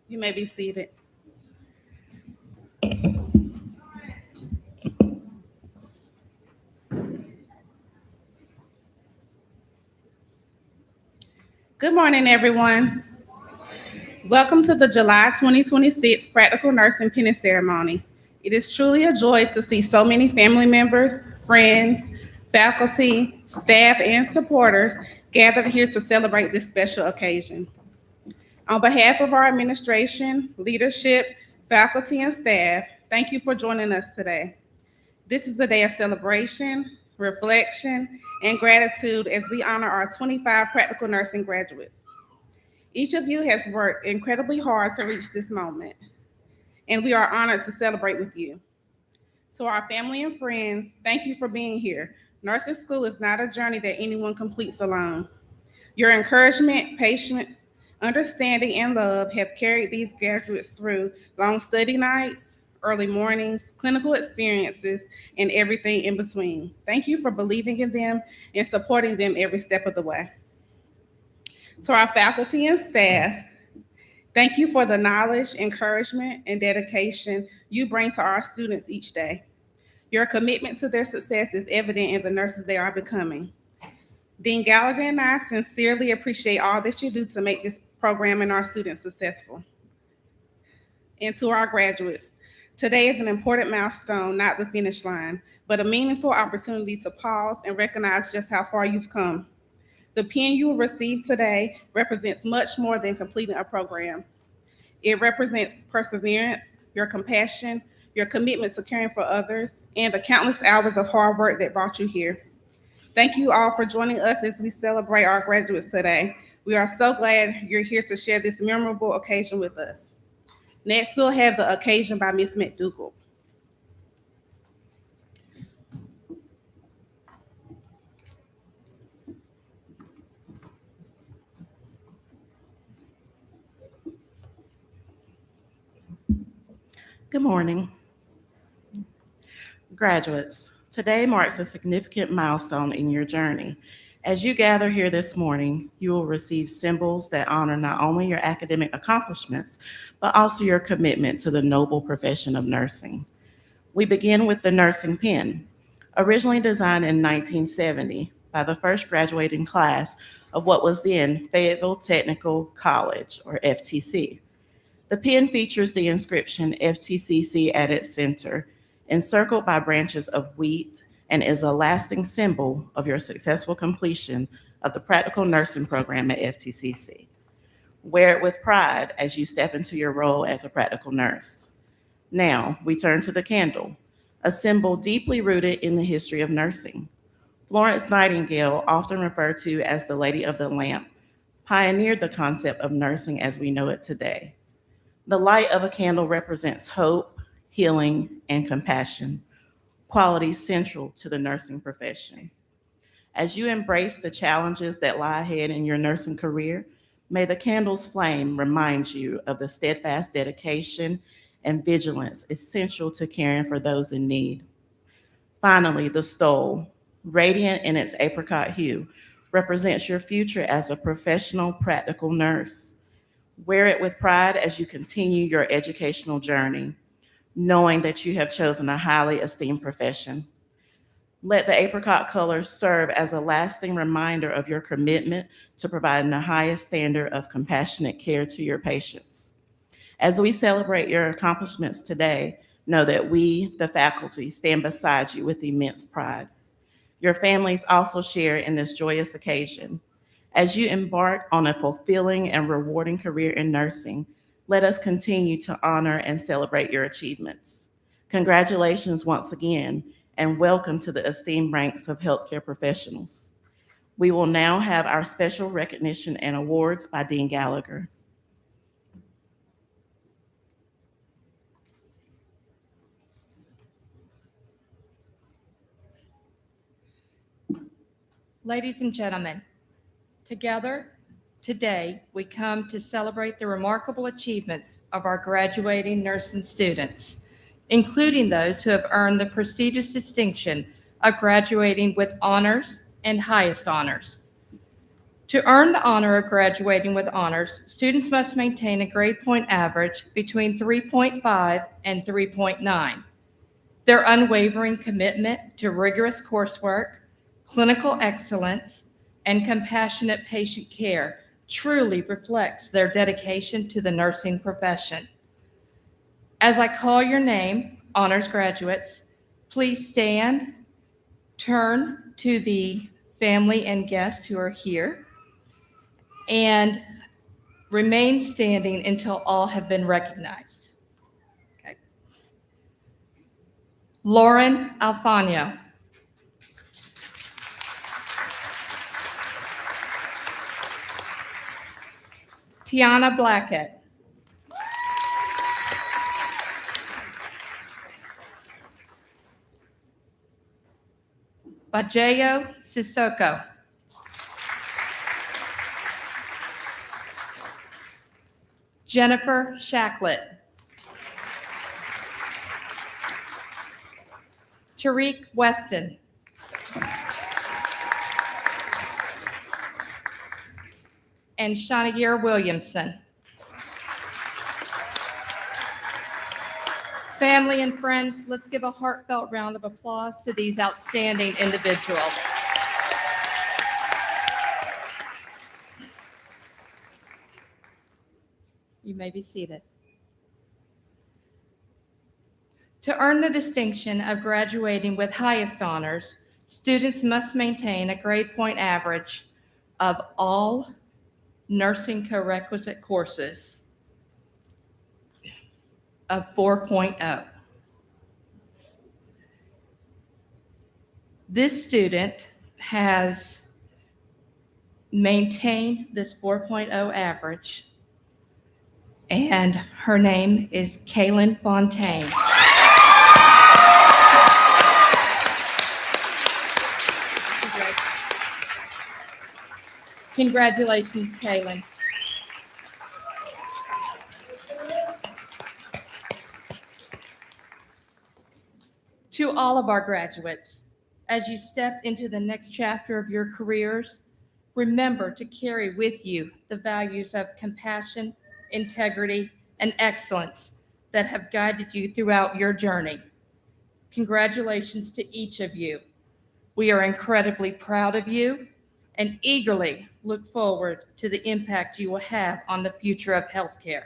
You may be seated. Good morning, everyone. Welcome to the July 2026 Practical Nursing Penny Ceremony. It is truly a joy to see so many family members, friends, faculty, staff, and supporters gathered here to celebrate this special occasion. On behalf of our administration, leadership, faculty, and staff, thank you for joining us today. This is a day of celebration, reflection, and gratitude as we honor our 25 practical nursing graduates. Each of you has worked incredibly hard to reach this moment, and we are honored to celebrate with you. To our family and friends, thank you for being here. Nursing school is not a journey that anyone completes alone. Your encouragement, patience, understanding, and love have carried these graduates through long study nights, early mornings, clinical experiences, and everything in between. Thank you for believing in them and supporting them every step of the way. To our faculty and staff, thank you for the knowledge, encouragement, and dedication you bring to our students each day. Your commitment to their success is evident in the nurses they are becoming. Dean Gallagher and I sincerely appreciate all that you do to make this program and our students successful. And to our graduates, today is an important milestone, not the finish line, but a meaningful opportunity to pause and recognize just how far you've come. The pen you will receive today represents much more than completing a program. It represents perseverance, your compassion, your commitment to caring for others, and the countless hours of hard work that brought you here. Thank you all for joining us as we celebrate our graduates today. We are so glad you're here to share this memorable occasion with us. Next, we'll have the occasion by Ms. McDougall. Good morning. Graduates, today marks a significant milestone in your journey. As you gather here this morning, you will receive symbols that honor not only your academic accomplishments, but also your commitment to the noble profession of nursing. We begin with the nursing pin, originally designed in 1970 by the first graduating class of what was then Fayetteville Technical College, or FTC. The pin features the inscription FTCC at its center, encircled by branches of wheat, and is a lasting symbol of your successful completion of the practical nursing program at FTCC. Wear it with pride as you step into your role as a practical nurse. Now, we turn to the candle, a symbol deeply rooted in the history of nursing. Florence Nightingale, often referred to as the Lady of the Lamp, pioneered the concept of nursing as we know it today. The light of a candle represents hope, healing, and compassion, qualities central to the nursing profession. As you embrace the challenges that lie ahead in your nursing career, may the candle's flame remind you of the steadfast dedication and vigilance essential to caring for those in need. Finally, the stole, radiant in its apricot hue, represents your future as a professional practical nurse. Wear it with pride as you continue your educational journey, knowing that you have chosen a highly esteemed profession. Let the apricot colors serve as a lasting reminder of your commitment to providing the highest standard of compassionate care to your patients. As we celebrate your accomplishments today, know that we, the faculty, stand beside you with immense pride. Your families also share in this joyous occasion. As you embark on a fulfilling and rewarding career in nursing, let us continue to honor and celebrate your achievements. Congratulations once again, and welcome to the esteemed ranks of healthcare professionals. We will now have our special recognition and awards by Dean Gallagher. Ladies and gentlemen, together today we come to celebrate the remarkable achievements of our graduating nursing students, including those who have earned the prestigious distinction of graduating with honors and highest honors. To earn the honor of graduating with honors, students must maintain a grade point average between 3.5 and 3.9. Their unwavering commitment to rigorous coursework, clinical excellence, and compassionate patient care truly reflects their dedication to the nursing profession. As I call your name, honors graduates, please stand, turn to the family and guests who are here, and remain standing until all have been recognized. Okay. Lauren Alfano. Tiana Blackett. Bajeo Sissoko. Jennifer Shacklett. Tariq Weston. And Shanair Williamson. Family and friends, let's give a heartfelt round of applause to these outstanding individuals. You may be seated. To earn the distinction of graduating with highest honors, students must maintain a grade point average of all nursing co-requisite courses of 4.0. This student has maintained this 4.0 average, and her name is Kaylin Fontaine. Congratulations, Kaylin. To all of our graduates, as you step into the next chapter of your careers, remember to carry with you the values of compassion, integrity, and excellence that have guided you throughout your journey. Congratulations to each of you. We are incredibly proud of you and eagerly look forward to the impact you will have on the future of healthcare.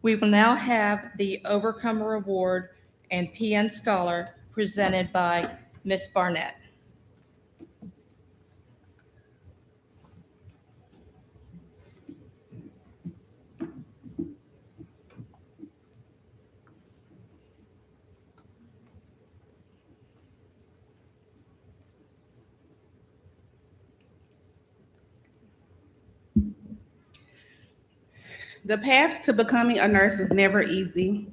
We will now have the Overcomer Award and PN Scholar presented by Ms. Barnett. The path to becoming a nurse is never easy.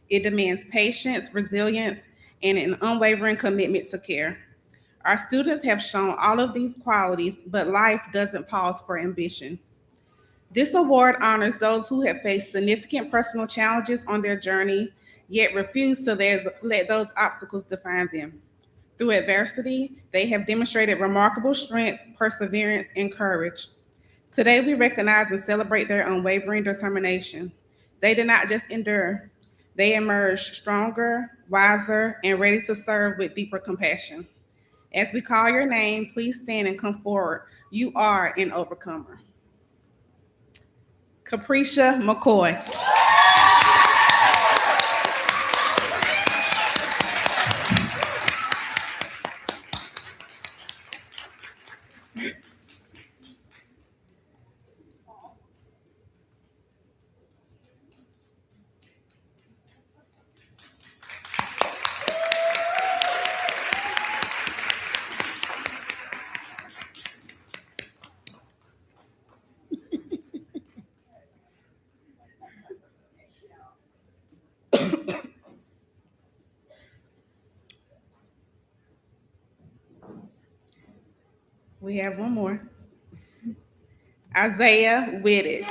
It demands patience, resilience, and an unwavering commitment to care. Our students have shown all of these qualities, but life doesn't pause for ambition. This award honors those who have faced significant personal challenges on their journey, yet refuse to let those obstacles define them. Through adversity, they have demonstrated remarkable strength, perseverance, and courage. Today, we recognize and celebrate their unwavering determination. They did not just endure, they emerged stronger, wiser, and ready to serve with deeper compassion. As we call your name, please stand and come forward. You are an overcomer. Capricia McCoy. We have one more. Isaiah Whitted.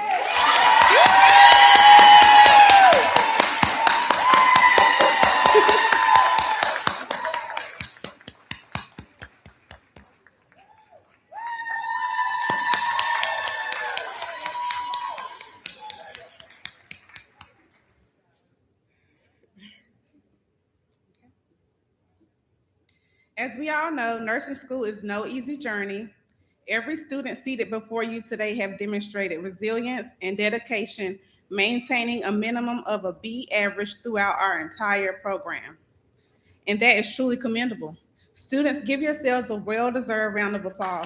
As we all know, nursing school is no easy journey. Every student seated before you today have demonstrated resilience and dedication, maintaining a minimum of a B average throughout our entire program. And that is truly commendable. Students, give yourselves a well-deserved round of applause.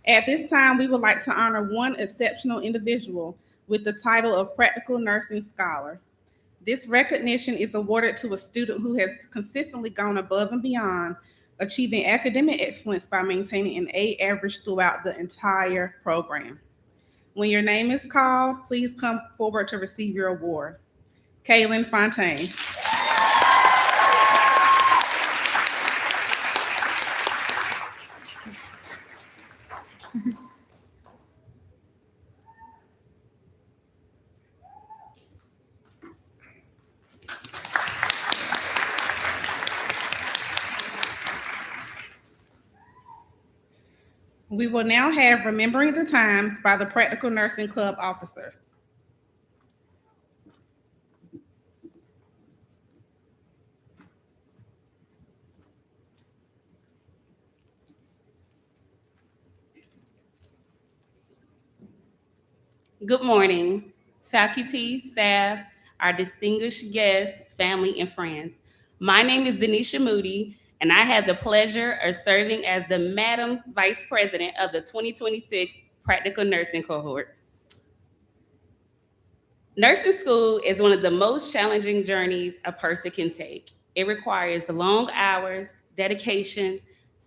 At this time, we would like to honor one exceptional individual with the title of Practical Nursing Scholar. This recognition is awarded to a student who has consistently gone above and beyond, achieving academic excellence by maintaining an A average throughout the entire program. When your name is called, please come forward to receive your award. Kaylin Fontaine. We will now have Remembering the Times by the Practical Nursing Club officers. Good morning, faculty, staff, our distinguished guests, family, and friends. My name is Denisha Moody, and I have the pleasure of serving as the Madam Vice President of the 2026 Practical Nursing Cohort. Nursing school is one of the most challenging journeys a person can take. It requires long hours, dedication,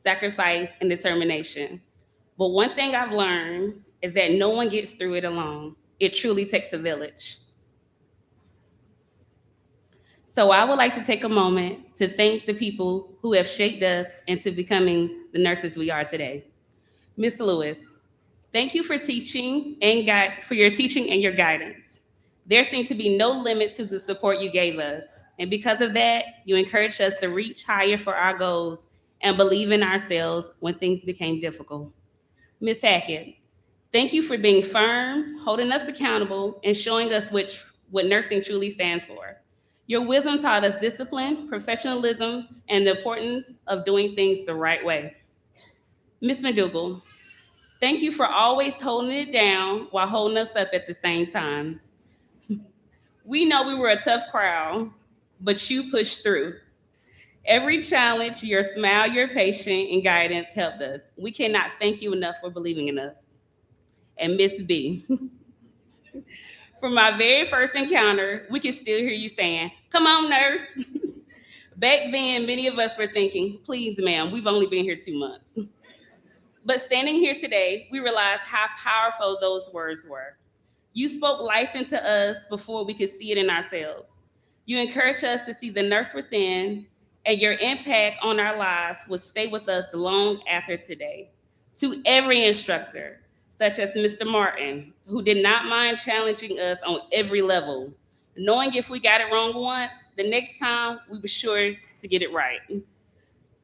sacrifice, and determination. But one thing I've learned is that no one gets through it alone. It truly takes a village. So I would like to take a moment to thank the people who have shaped us into becoming the nurses we are today. Ms. Lewis, thank you for for your teaching and your guidance. There seemed to be no limits to the support you gave us. And because of that, you encouraged us to reach higher for our goals and believe in ourselves when things became difficult. Ms. Hackett, thank you for being firm, holding us accountable, and showing us what nursing truly stands for. Your wisdom taught us discipline, professionalism, and the importance of doing things the right way. Ms. McDougall, thank you for always holding it down while holding us up at the same time. We know we were a tough crowd, but you pushed through. Every challenge, your smile, your patience, and guidance helped us. We cannot thank you enough for believing in us. And Miss B, from my very first encounter, we can still hear you saying, "Come on, nurse." Back then, many of us were thinking, "Please, ma'am, we've only been here 2 months." But standing here today, we realize how powerful those words were. You spoke life into us before we could see it in ourselves. You encouraged us to see the nurse within, and your impact on our lives will stay with us long after today. To every instructor, such as Mr. Martin, who did not mind challenging us on every level, knowing if we got it wrong once, the next time we were sure to get it right.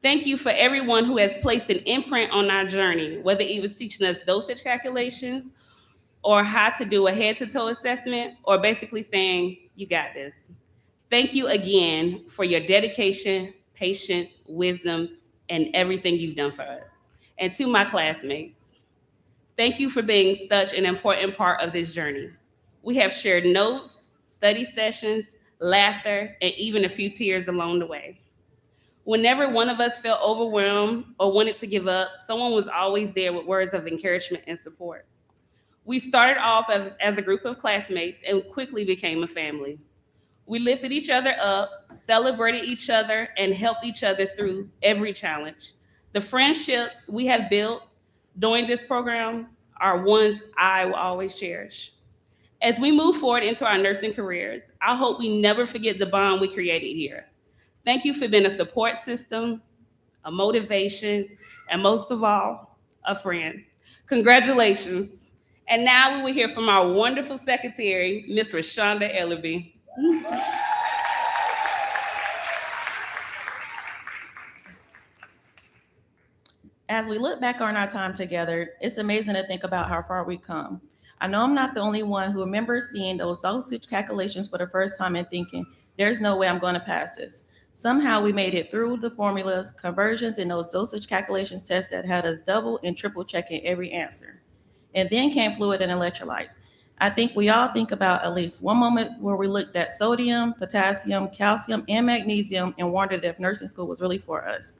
Thank you for everyone who has placed an imprint on our journey, whether it was teaching us dosage calculations or how to do a head-to-toe assessment, or basically saying, "You got this." Thank you again for your dedication, patience, wisdom, and everything you've done for us. And to my classmates, thank you for being such an important part of this journey. We have shared notes, study sessions, laughter, and even a few tears along the way. Whenever one of us felt overwhelmed or wanted to give up, someone was always there with words of encouragement and support. We started off as a group of classmates and quickly became a family. We lifted each other up, celebrated each other, and helped each other through every challenge. The friendships we have built during this program are ones I will always cherish. As we move forward into our nursing careers, I hope we never forget the bond we created here. Thank you for being a support system, a motivation, and most of all, a friend. Congratulations. And now we will hear from our wonderful secretary, Ms. Rashonda Ellerby. As we look back on our time together, it's amazing to think about how far we've come. I know I'm not the only one who remembers seeing those dosage calculations for the first time and thinking, there's no way I'm going to pass this. Somehow we made it through the formulas, conversions, and those dosage calculations tests that had us double and triple checking every answer. And then came fluid and electrolytes. I think we all think about at least one moment where we looked at sodium, potassium, calcium, and magnesium and wondered if nursing school was really for us.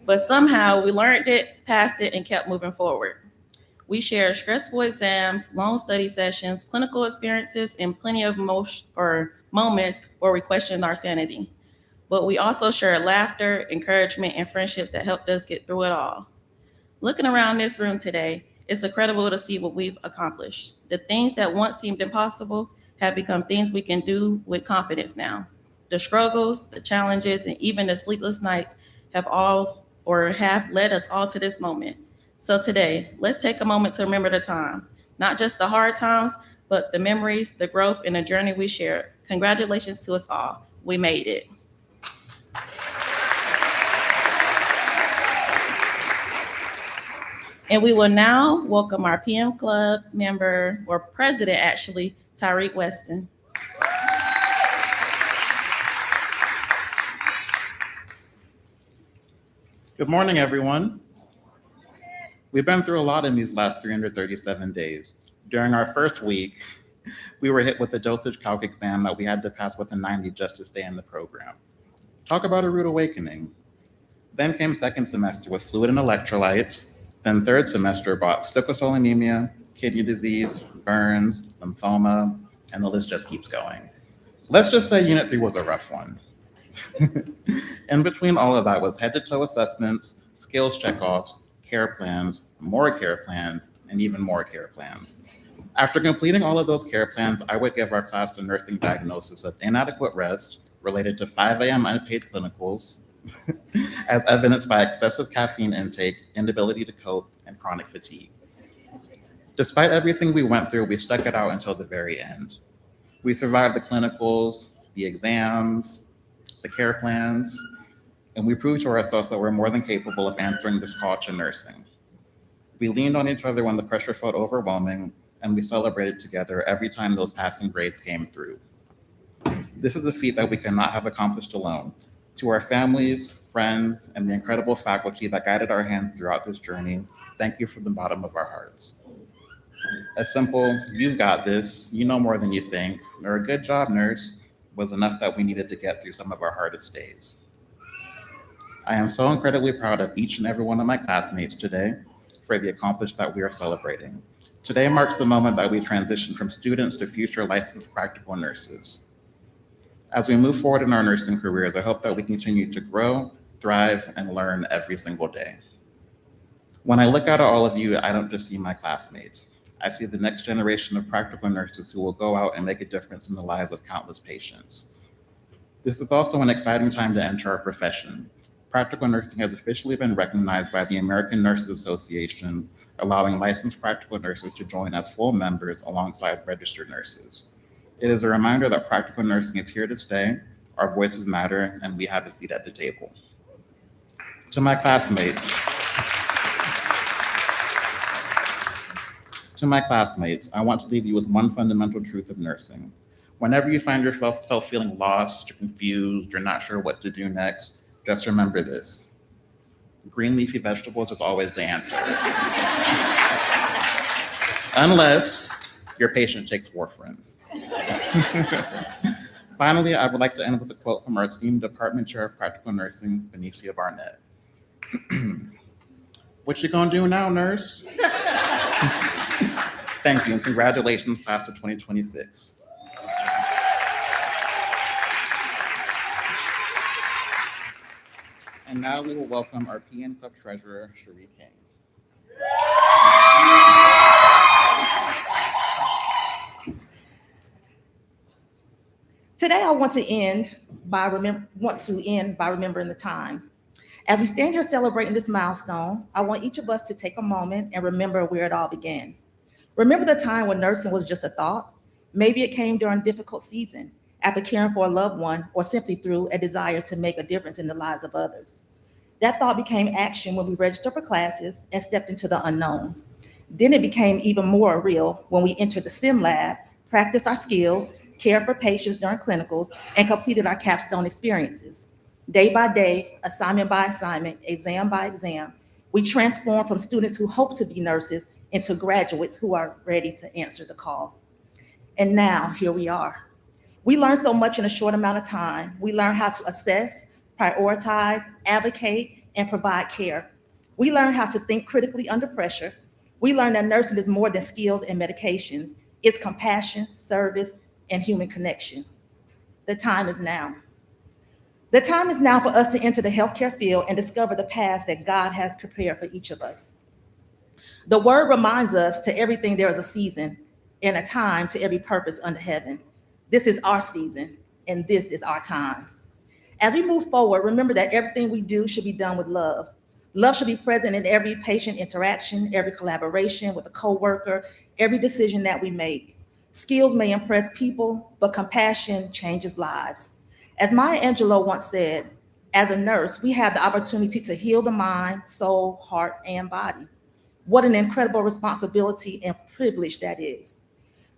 But somehow we learned it, passed it, and kept moving forward. We shared stressful exams, long study sessions, clinical experiences, and plenty of moments where we questioned our sanity. But we also shared laughter, encouragement, and friendships that helped us get through it all. Looking around this room today, it's incredible to see what we've accomplished. The things that once seemed impossible have become things we can do with confidence now. The struggles, the challenges, and even the sleepless nights have led us all to this moment. So today, let's take a moment to remember the time, not just the hard times, but the memories, the growth, and the journey we shared. Congratulations to us all. We made it. And we will now welcome our PM Club member, or president actually, Tyreek Weston. Good morning, everyone. We've been through a lot in these last 337 days. During our first week, we were hit with a dosage calc exam that we had to pass with a 90 just to stay in the program. Talk about a rude awakening. Then came second semester with fluid and electrolytes. Then third semester brought sickle cell anemia, kidney disease, burns, lymphoma, and the list just keeps going. Let's just say Unit 3 was a rough one. In between all of that was head-to-toe assessments, skills checkoffs, care plans, more care plans, and even more care plans. After completing all of those care plans, I would give our class a nursing diagnosis of inadequate rest related to 5 a.m. unpaid clinicals, as evidenced by excessive caffeine intake, inability to cope, and chronic fatigue. Despite everything we went through, we stuck it out until the very end. We survived the clinicals, the exams, the care plans, and we proved to ourselves that we're more than capable of answering this call to nursing. We leaned on each other when the pressure felt overwhelming, and we celebrated together every time those passing grades came through. This is a feat that we could not have accomplished alone. To our families, friends, and the incredible faculty that guided our hands throughout this journey, thank you from the bottom of our hearts. A simple, "You've got this, you know more than you think," or "a good job, nurse," was enough that we needed to get through some of our hardest days. I am so incredibly proud of each and every one of my classmates today for the accomplishment that we are celebrating. Today marks the moment that we transition from students to future licensed practical nurses. As we move forward in our nursing careers, I hope that we continue to grow, thrive, and learn every single day. When I look out at all of you, I don't just see my classmates. I see the next generation of practical nurses who will go out and make a difference in the lives of countless patients. This is also an exciting time to enter our profession. Practical nursing has officially been recognized by the American Nurses Association, allowing licensed practical nurses to join as full members alongside registered nurses. It is a reminder that practical nursing is here to stay, our voices matter, and we have a seat at the table. To my classmates, I want to leave you with one fundamental truth of nursing. Whenever you find yourself feeling lost or confused or not sure what to do next, just remember this: green leafy vegetables is always the answer. Unless your patient takes warfarin. Finally, I would like to end with a quote from our esteemed Department Chair of Practical Nursing, Benicia Barnett. "What you gonna do now, nurse?" Thank you, and congratulations, class of 2026. And now we will welcome our PN Club Treasurer, Cherie King. Today, I want to end by remembering the time. As we stand here celebrating this milestone, I want each of us to take a moment and remember where it all began. Remember the time when nursing was just a thought. Maybe it came during a difficult season, after caring for a loved one, or simply through a desire to make a difference in the lives of others. That thought became action when we registered for classes and stepped into the unknown. Then it became even more real when we entered the STEM lab, practiced our skills, cared for patients during clinicals, and completed our capstone experiences. Day by day, assignment by assignment, exam by exam, we transformed from students who hope to be nurses into graduates who are ready to answer the call. And now, here we are. We learned so much in a short amount of time. We learned how to assess, prioritize, advocate, and provide care. We learned how to think critically under pressure. We learned that nursing is more than skills and medications. It's compassion, service, and human connection. The time is now. The time is now for us to enter the healthcare field and discover the paths that God has prepared for each of us. The word reminds us to everything there is a season and a time to every purpose under heaven. This is our season, and this is our time. As we move forward, remember that everything we do should be done with love. Love should be present in every patient interaction, every collaboration with a coworker, every decision that we make. Skills may impress people, but compassion changes lives. As Maya Angelou once said, as a nurse, we have the opportunity to heal the mind, soul, heart, and body. What an incredible responsibility and privilege that is.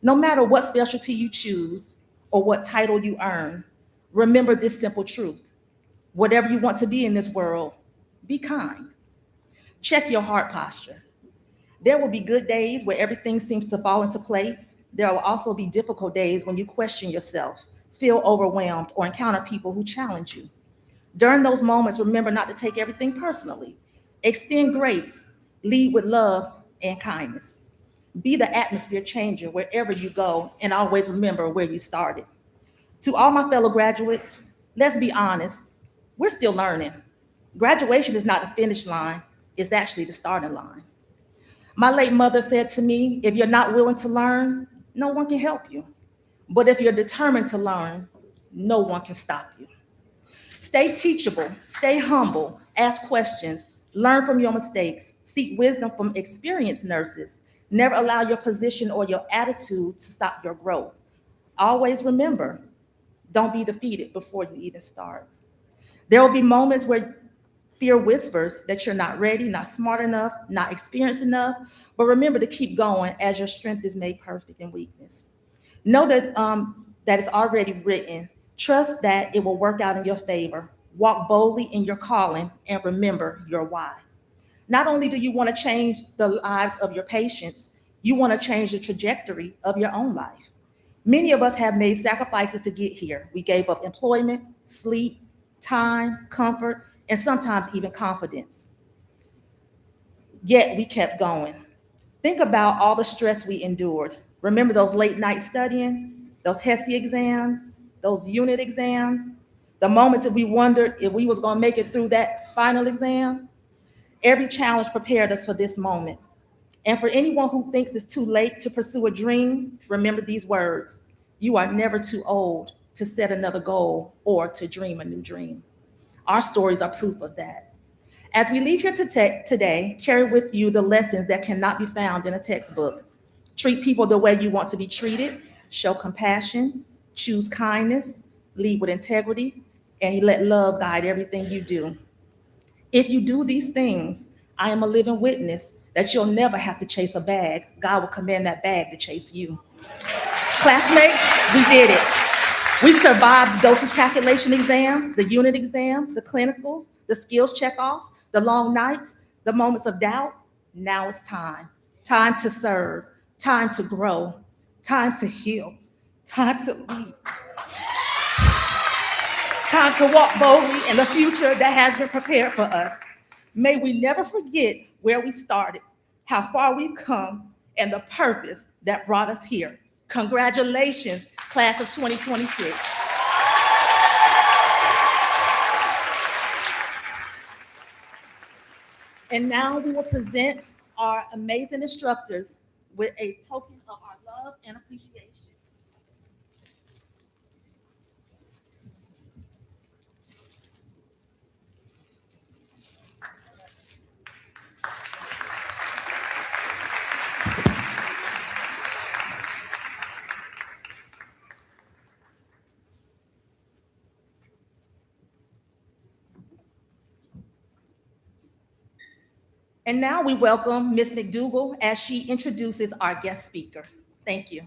No matter what specialty you choose or what title you earn, remember this simple truth. Whatever you want to be in this world, be kind. Check your heart posture. There will be good days where everything seems to fall into place. There will also be difficult days when you question yourself, feel overwhelmed, or encounter people who challenge you. During those moments, remember not to take everything personally. Extend grace, lead with love and kindness. Be the atmosphere changer wherever you go, and always remember where you started. To all my fellow graduates, let's be honest, we're still learning. Graduation is not the finish line, it's actually the starting line. My late mother said to me, if you're not willing to learn, no one can help you. But if you're determined to learn, no one can stop you. Stay teachable, stay humble, ask questions, learn from your mistakes, seek wisdom from experienced nurses. Never allow your position or your attitude to stop your growth. Always remember, don't be defeated before you even start. There will be moments where fear whispers that you're not ready, not smart enough, not experienced enough, but remember to keep going as your strength is made perfect in weakness. Know that it's already written. Trust that it will work out in your favor. Walk boldly in your calling and remember your why. Not only do you want to change the lives of your patients, you want to change the trajectory of your own life. Many of us have made sacrifices to get here. We gave up employment, sleep, time, comfort, and sometimes even confidence. Yet we kept going. Think about all the stress we endured. Remember those late nights studying, those HESI exams, those unit exams, the moments that we wondered if we was going to make it through that final exam. Every challenge prepared us for this moment. And for anyone who thinks it's too late to pursue a dream, remember these words. You are never too old to set another goal or to dream a new dream. Our stories are proof of that. As we leave here today, carry with you the lessons that cannot be found in a textbook. Treat people the way you want to be treated, show compassion, choose kindness, lead with integrity, and let love guide everything you do. If you do these things, I am a living witness that you'll never have to chase a bag. God will command that bag to chase you. Classmates, we did it. We survived the dosage calculation exams, the unit exam, the clinicals, the skills checkoffs, the long nights, the moments of doubt. Now it's time. Time to serve, time to grow, time to heal, time to lead, time to walk boldly in the future that has been prepared for us. May we never forget where we started, how far we've come, and the purpose that brought us here. Congratulations, class of 2026. And now we will present our amazing instructors with a token of our love and appreciation. And now we welcome Ms. McDougall as she introduces our guest speaker. Thank you.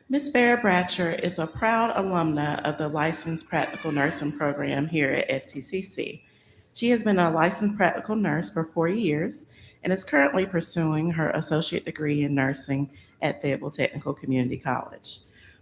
Ms. Farrah Bratcher is a proud alumna of the Licensed Practical Nursing Program here at FTCC. She has been a licensed practical nurse for 4 years and is currently pursuing her associate degree in nursing at Fayetteville Technical Community College.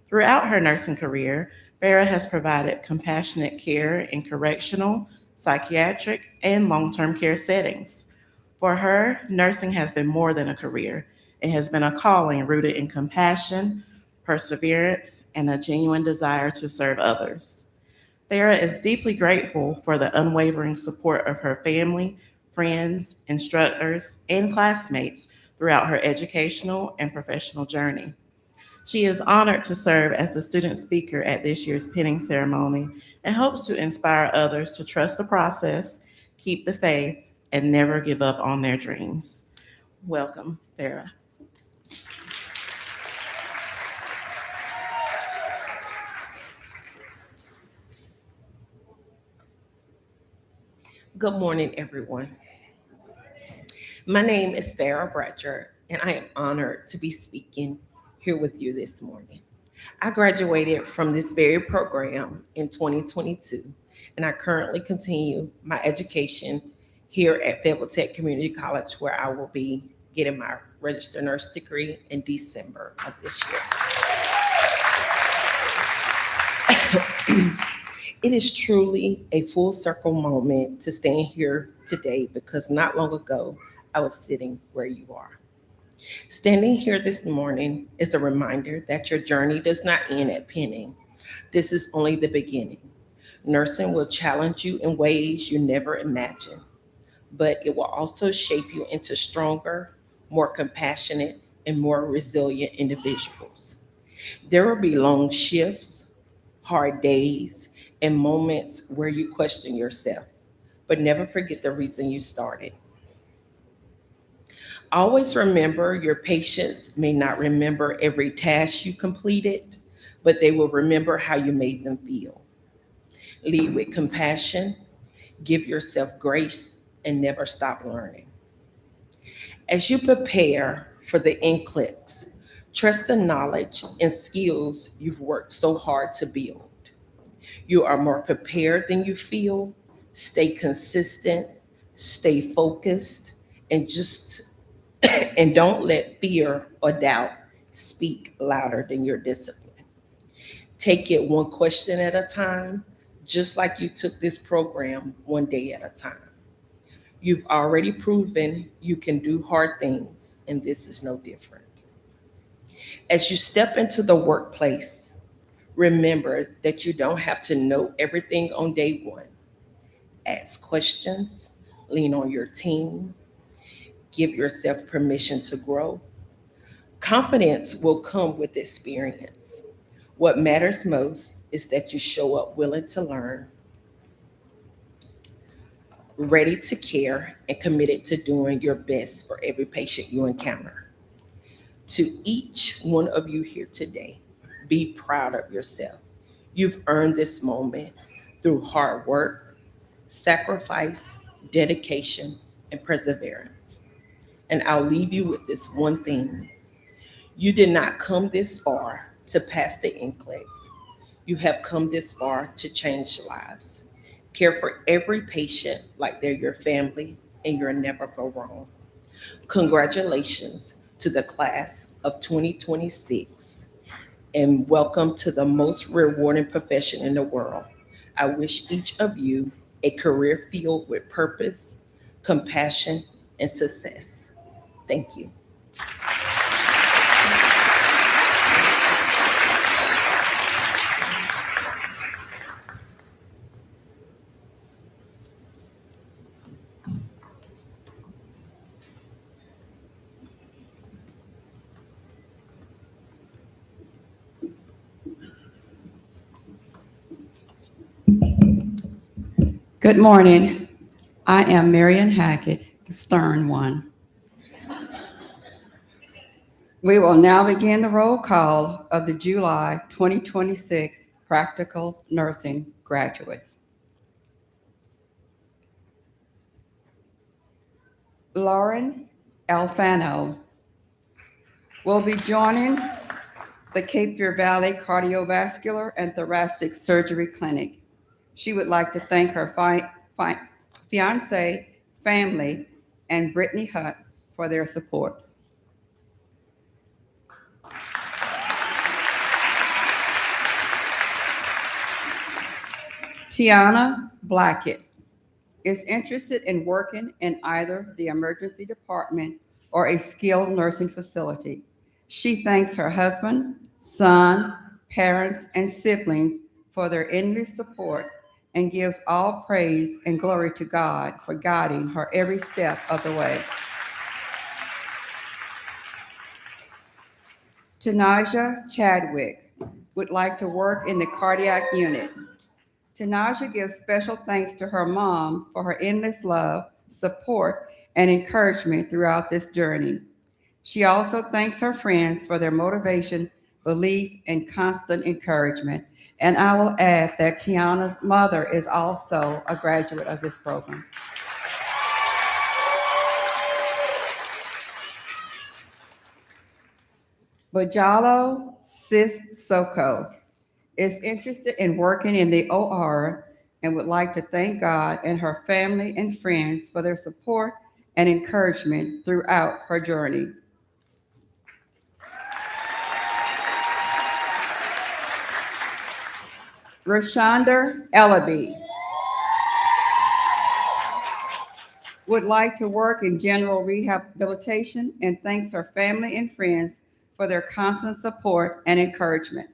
Throughout her nursing career, Farrah has provided compassionate care in correctional, psychiatric, and long-term care settings. For her, nursing has been more than a career. It has been a calling rooted in compassion, perseverance, and a genuine desire to serve others. Farrah is deeply grateful for the unwavering support of her family, friends, instructors, and classmates throughout her educational and professional journey. She is honored to serve as the student speaker at this year's pinning ceremony and hopes to inspire others to trust the process, keep the faith, and never give up on their dreams. Welcome, Farrah. Good morning, everyone. My name is Farrah Bratcher, and I am honored to be speaking here with you this morning. I graduated from this very program in 2022, and I currently continue my education here at Fayetteville Tech Community College, where I will be getting my registered nurse degree in December of this year. It is truly a full circle moment to stand here today because not long ago, I was sitting where you are. Standing here this morning is a reminder that your journey does not end at pinning. This is only the beginning. Nursing will challenge you in ways you never imagined, but it will also shape you into stronger, more compassionate, and more resilient individuals. There will be long shifts, hard days, and moments where you question yourself, but never forget the reason you started. Always remember your patients may not remember every task you completed, but they will remember how you made them feel. Lead with compassion, give yourself grace, and never stop learning. As you prepare for the NCLEX, trust the knowledge and skills you've worked so hard to build. You are more prepared than you feel. Stay consistent, stay focused, and don't let fear or doubt speak louder than your discipline. Take it one question at a time, just like you took this program one day at a time. You've already proven you can do hard things, and this is no different. As you step into the workplace, remember that you don't have to know everything on day one. Ask questions, lean on your team, give yourself permission to grow. Confidence will come with experience. What matters most is that you show up willing to learn, ready to care, and committed to doing your best for every patient you encounter. To each one of you here today, be proud of yourself. You've earned this moment through hard work, sacrifice, dedication, and perseverance. And I'll leave you with this one thing. You did not come this far to pass the NCLEX. You have come this far to change lives. Care for every patient like they're your family, and you'll never go wrong. Congratulations to the class of 2026, and welcome to the most rewarding profession in the world. I wish each of you a career filled with purpose, compassion, and success. Thank you. Good morning. I am Marion Hackett, the stern one. We will now begin the roll call of the July 2026 practical nursing graduates. Lauren Alfano will be joining the Cape Fear Valley Cardiovascular and Thoracic Surgery Clinic. She would like to thank her fiance, family, and Brittany Hutt for their support. Tiana Blackett is interested in working in either the emergency department or a skilled nursing facility. She thanks her husband, son, parents, and siblings for their endless support and gives all praise and glory to God for guiding her every step of the way. Tanaja Chadwick would like to work in the cardiac unit. Tanaja gives special thanks to her mom for her endless love, support, and encouragement throughout this journey. She also thanks her friends for their motivation, belief, and constant encouragement. And I will add that Tiana's mother is also a graduate of this program. Bajalo Sissoko is interested in working in the OR and would like to thank God and her family and friends for their support and encouragement throughout her journey. Rashonda Ellaby would like to work in general rehabilitation and thanks her family and friends for their constant support and encouragement.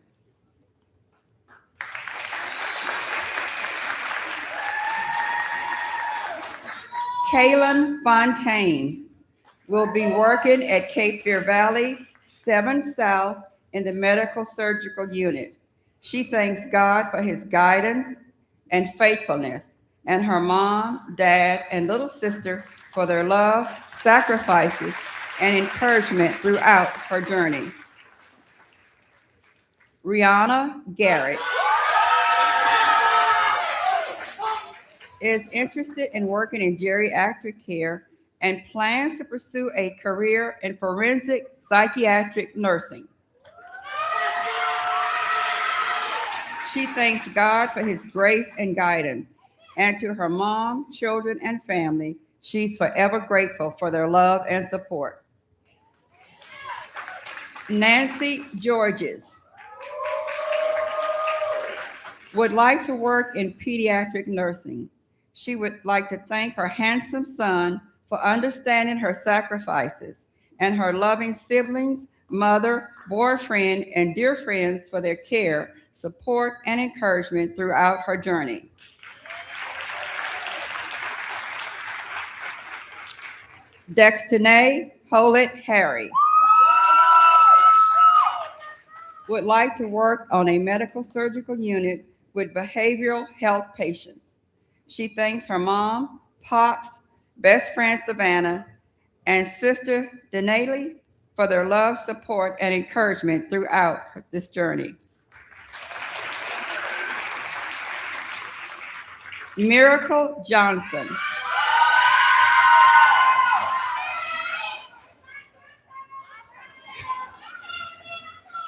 Kaylin Fontaine will be working at Cape Fear Valley 7 South in the medical surgical unit. She thanks God for his guidance and faithfulness, and her mom, dad, and little sister for their love, sacrifices, and encouragement throughout her journey. Rihanna Garrett is interested in working in geriatric care and plans to pursue a career in forensic psychiatric nursing. She thanks God for his grace and guidance, and to her mom, children, and family, she's forever grateful for their love and support. Nancy Georges would like to work in pediatric nursing. She would like to thank her handsome son for understanding her sacrifices and her loving siblings, mother, boyfriend, and dear friends for their care, support, and encouragement throughout her journey. Dextinae Hollett Harry would like to work on a medical surgical unit with behavioral health patients. She thanks her mom, pops, best friend Savannah, and sister Denali for their love, support, and encouragement throughout this journey. Miracle Johnson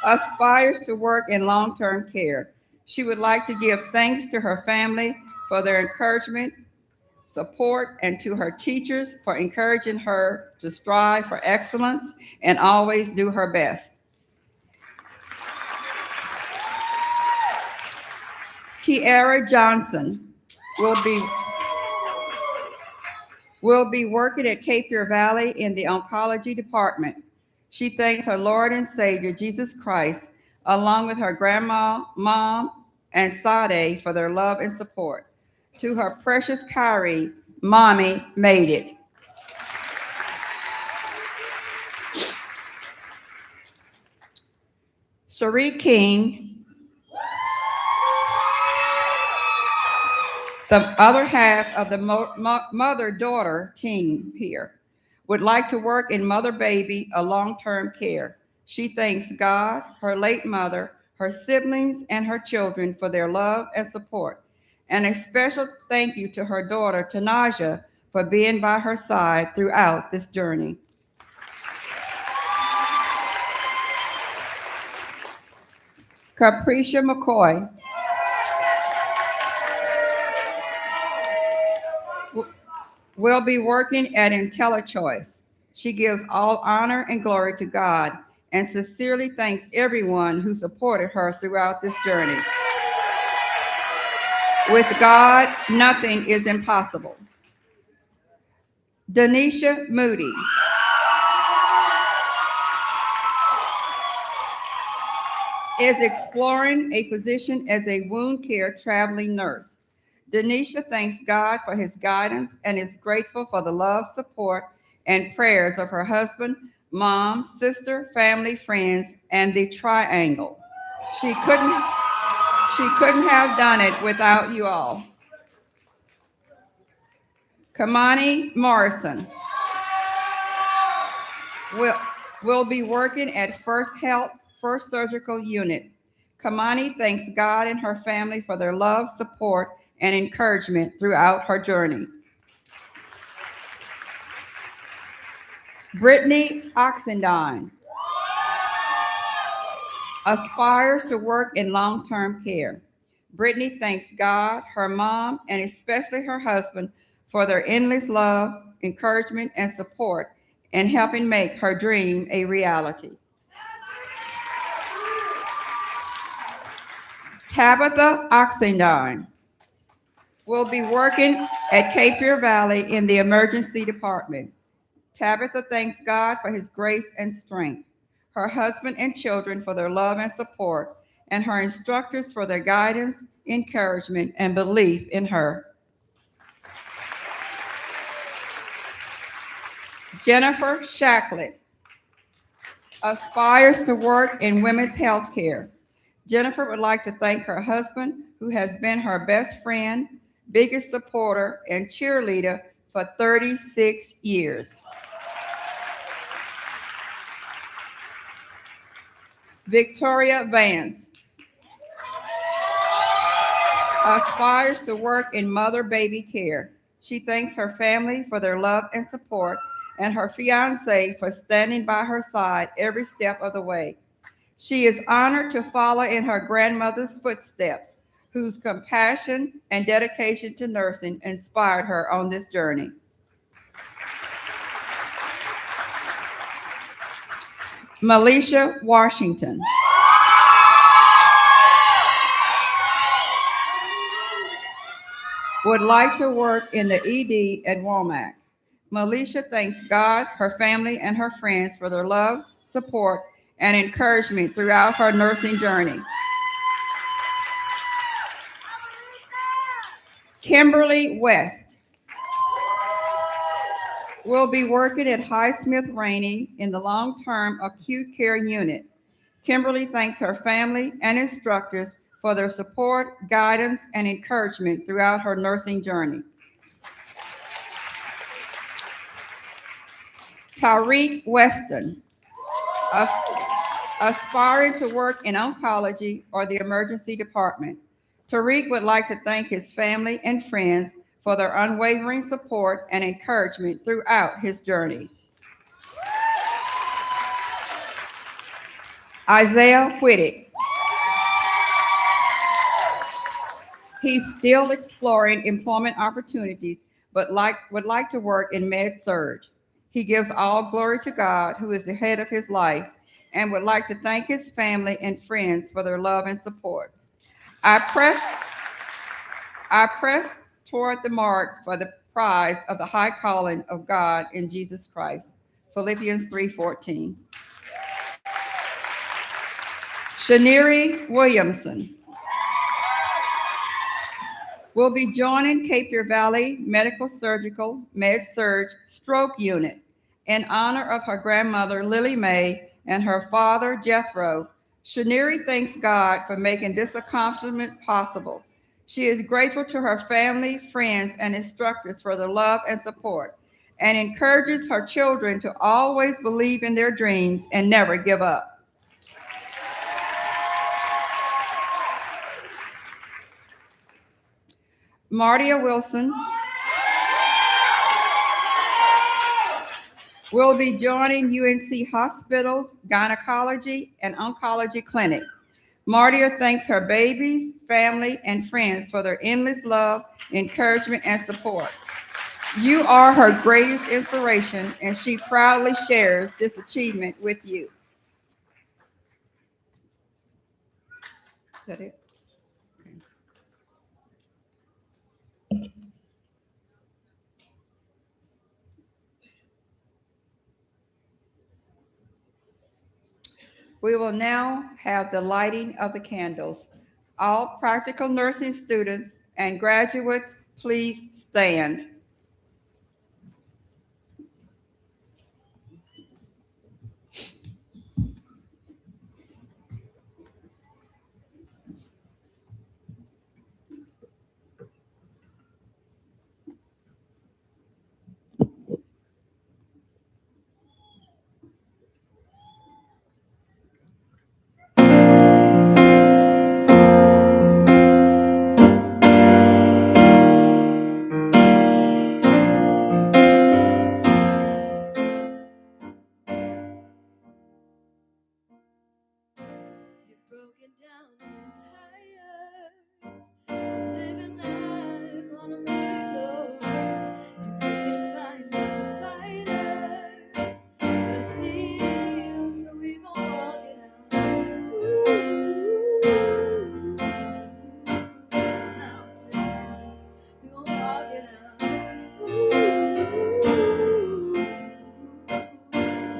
aspires to work in long-term care. She would like to give thanks to her family for their encouragement, support, and to her teachers for encouraging her to strive for excellence and always do her best. Kiara Johnson will be working at Cape Fear Valley in the oncology department. She thanks her Lord and Savior, Jesus Christ, along with her grandma, mom, and Sade for their love and support. To her precious Kyrie, Mommy made it. Cherie King, the other half of the mother-daughter team here, would like to work in mother-baby or long-term care. She thanks God, her late mother, her siblings, and her children for their love and support. And a special thank you to her daughter, Tanaja, for being by her side throughout this journey. Capricia McCoy will be working at IntelliChoice. She gives all honor and glory to God and sincerely thanks everyone who supported her throughout this journey. With God, nothing is impossible. Denisha Moody is exploring a position as a wound care traveling nurse. Denisha thanks God for his guidance and is grateful for the love, support, and prayers of her husband, mom, sister, family, friends, and the triangle. She couldn't have done it without you all. Kamani Morrison will be working at First Health, First Surgical Unit. Kamani thanks God and her family for their love, support, and encouragement throughout her journey. Brittany Oxendine aspires to work in long-term care. Brittany thanks God, her mom, and especially her husband for their endless love, encouragement, and support in helping make her dream a reality. Tabitha Oxendine will be working at Cape Fear Valley in the emergency department. Tabitha thanks God for his grace and strength, her husband and children for their love and support, and her instructors for their guidance, encouragement, and belief in her. Jennifer Shacklett aspires to work in women's health care. Jennifer would like to thank her husband, who has been her best friend, biggest supporter, and cheerleader for 36 years. Victoria Vance aspires to work in mother-baby care. She thanks her family for their love and support and her fiancé for standing by her side every step of the way. She is honored to follow in her grandmother's footsteps, whose compassion and dedication to nursing inspired her on this journey. Melisha Washington would like to work in the ED at Womack. Melisha thanks God, her family, and her friends for their love, support, and encouragement throughout her nursing journey. Kimberly West will be working at Highsmith Rainey in the long-term acute care unit. Kimberly thanks her family and instructors for their support, guidance, and encouragement throughout her nursing journey. Tariq Weston, aspiring to work in oncology or the emergency department. Tariq would like to thank his family and friends for their unwavering support and encouragement throughout his journey. Isaiah Whittick. He's still exploring employment opportunities, but would like to work in med-surg. He gives all glory to God, who is the head of his life, and would like to thank his family and friends for their love and support. I press toward the mark for the prize of the high calling of God in Jesus Christ. Philippians 3:14. Shaniri Williamson will be joining Cape Fear Valley Medical Surgical Med-Surg Stroke Unit in honor of her grandmother, Lily Mae, and her father, Jethro. Shaniri thanks God for making this accomplishment possible. She is grateful to her family, friends, and instructors for their love and support, and encourages her children to always believe in their dreams and never give up. Martia Wilson will be joining UNC Hospital's Gynecology and Oncology Clinic. Martia thanks her babies, family, and friends for their endless love, encouragement, and support. You are her greatest inspiration, and she proudly shares this achievement with you. Is that it? We will now have the lighting of the candles. All practical nursing students and graduates, please stand. Broken down and tired, living life on a merry-go-round. You can find a fighter, but I see you, so we gon' walk it out. Ooh, mountains, we gon' walk it out. Ooh,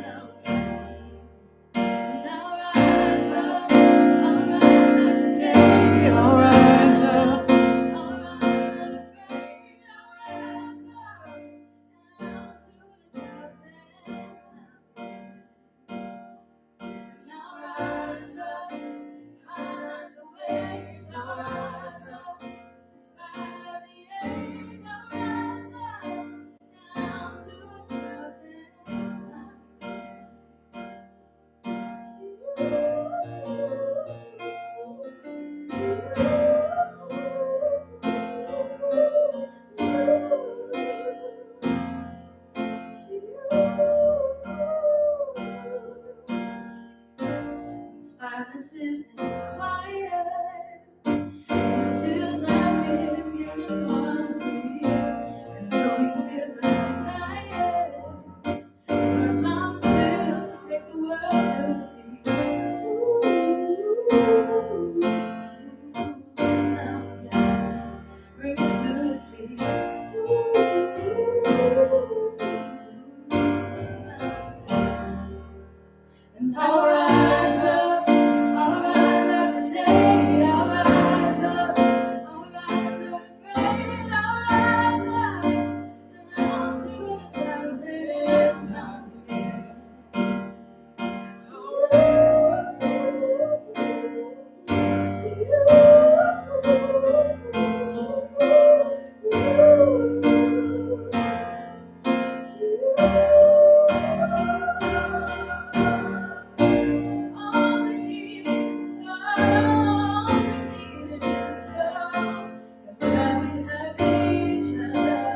mountains. And I'll rise up the day. I'll rise up. I'll rise unafraid. I'll rise up. And I'll do the thousand times. And I'll rise up high like the waves. I'll rise up in spite of the ache. I'll rise up. And I'll do the thousand times again. Silence isn't quiet, and it feels like it's getting hard to breathe. I know you feel like dying, but I promise we'll take the world to its feet. Mountains, bring it to its feet. Mountains, and I'll rise up the day. I'll rise up afraid. I'll rise up, and I'll do it 1,000 times again. All we need is love. If now we have each other,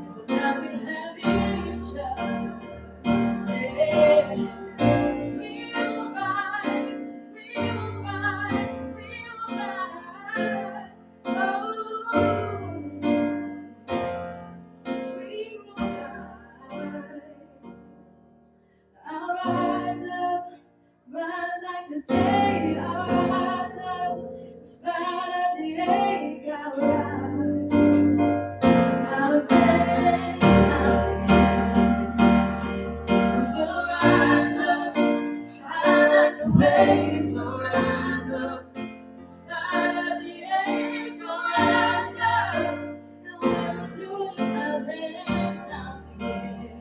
if now we have each other, yeah. We will rise, we will rise, we will rise. Oh, we will rise. I'll rise up, rise like the day. I'll rise up, in spite of the ache. I'll rise 1,000 times again. We'll rise up, high like the waves. We'll rise up, in spite of the ache. We'll rise up, and we'll do it 1,000 times again.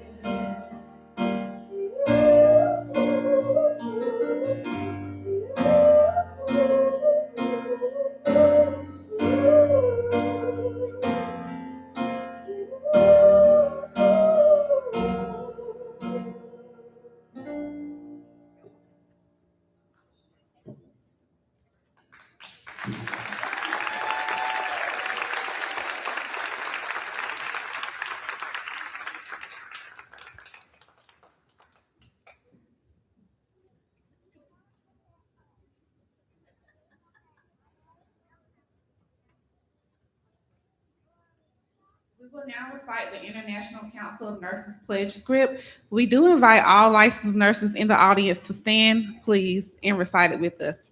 We will now recite the International Council of Nurses Pledge script. We do invite all licensed nurses in the audience to stand, please, and recite it with us.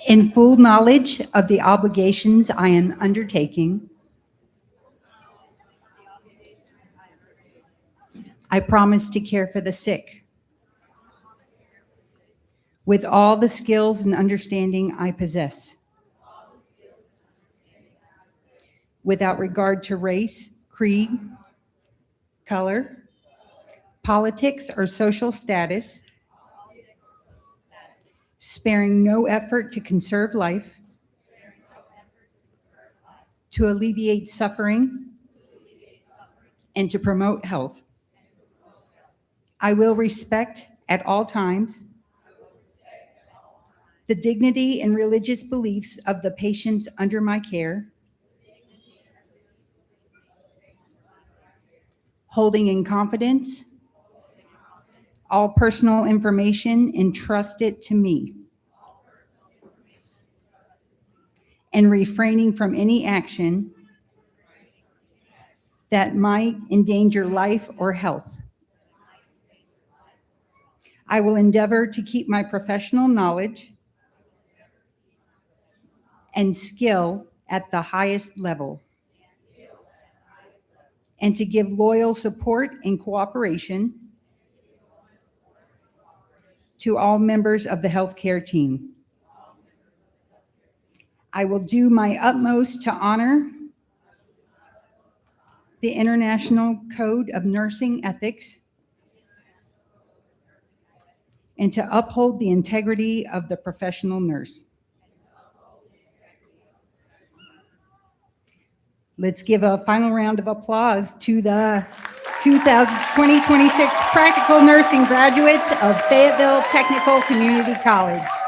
In full knowledge of the obligations I am undertaking, I promise to care for the sick with all the skills and understanding I possess, without regard to race, creed, color, politics, or social status, sparing no effort to conserve life, to alleviate suffering, and to promote health. I will respect at all times the dignity and religious beliefs of the patients under my care, holding in confidence all personal information entrusted to me, and refraining from any action that might endanger life or health. I will endeavor to keep my professional knowledge and skill at the highest level, and to give loyal support and cooperation to all members of the healthcare team. I will do my utmost to honor the International Code of Nursing Ethics and to uphold the integrity of the professional nurse. Let's give a final round of applause to the 2026 Practical Nursing graduates of Fayetteville Technical Community College.